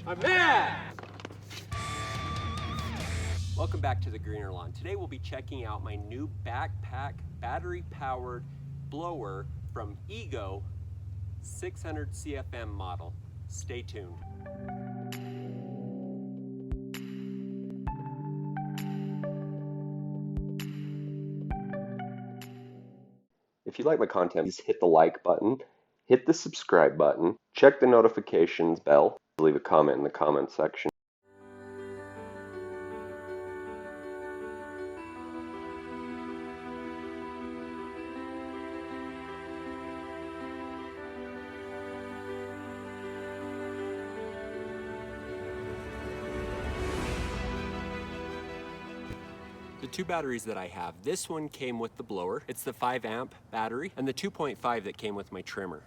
I'm mad! Welcome back to the Greener Lawn. Today we'll be checking out my new backpack battery-powered blower from Ego 600 CFM model. Stay tuned. If you like my content, please hit the like button, hit the subscribe button, check the notifications bell, leave a comment in the comment section. The two batteries that I have, this one came with the blower. It's the 5 amp battery, and the 2.5 that came with my trimmer.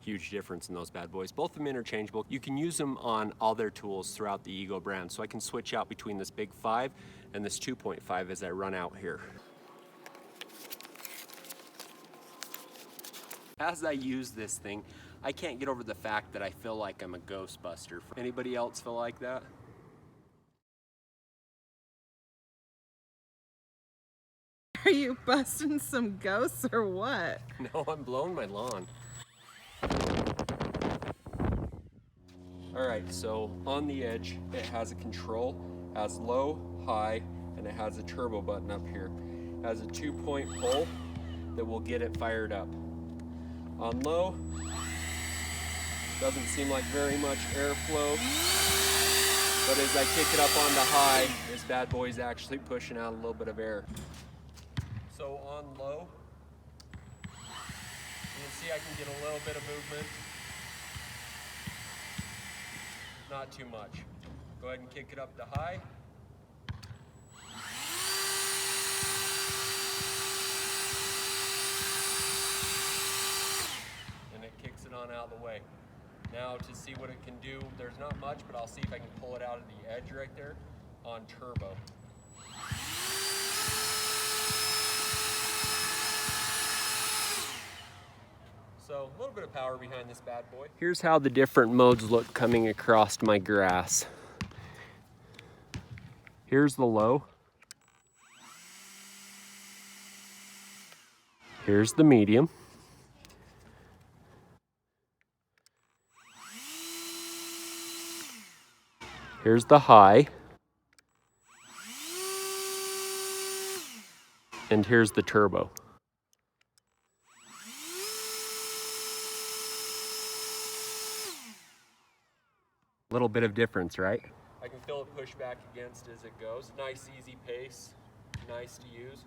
Huge difference in those bad boys. Both of them interchangeable. You can use them on all their tools throughout the Ego brand, so I can switch out between this big 5 and this 2.5 as I run out here. As I use this thing, I can't get over the fact that I feel like I'm a Ghostbuster. Anybody else feel like that? Are you busting some ghosts or what? No, I'm blowing my lawn. All right, so on the edge, it has a control, has low, high, and it has a turbo button up here. It has a 2-point pull that will get it fired up. On low, doesn't seem like very much airflow, but as I kick it up onto high, this bad boy is actually pushing out a little bit of air. So on low, you can see I can get a little bit of movement. Not too much. Go ahead and kick it up to high. And it kicks it on out of the way. Now to see what it can do, there's not much, but I'll see if I can pull it out of the edge right there on turbo. So a little bit of power behind this bad boy. Here's how the different modes look coming across my grass. Here's the low. Here's the medium. Here's the high. And here's the turbo. Little bit of difference, right? I can feel it push back against as it goes. Nice, easy pace, nice to use.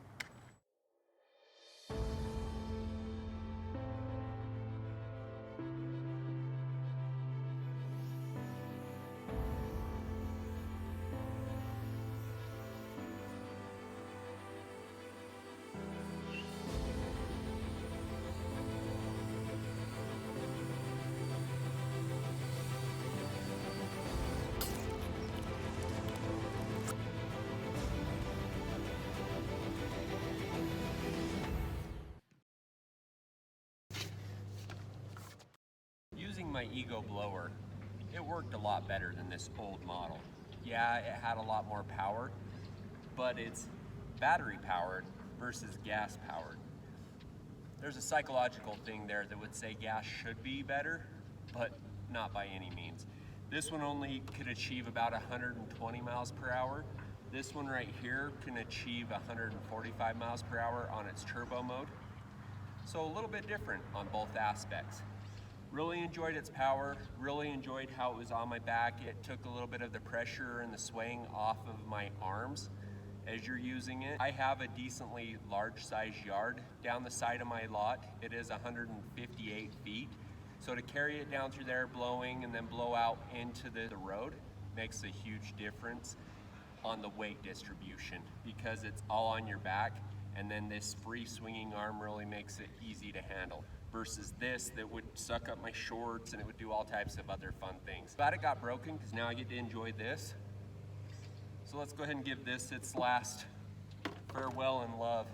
Using my Ego blower, it worked a lot better than this old model. Yeah, it had a lot more power, but it's battery powered versus gas powered. There's a psychological thing there that would say gas should be better, but not by any means. This one only could achieve about 120 miles per hour. This one right here can achieve 145 miles per hour on its turbo mode. So a little bit different on both aspects. Really enjoyed its power, really enjoyed how it was on my back. It took a little bit of the pressure and the swaying off of my arms as you're using it. I have a decently large size yard down the side of my lot. It is 158 feet. So to carry it down through there blowing and then blow out into the road makes a huge difference on the weight distribution because it's all on your back, and then this free swinging arm really makes it easy to handle. Versus this that would suck up my shorts and it would do all types of other fun things. Glad it got broken because now I get to enjoy this. So let's go ahead and give this its last farewell and love.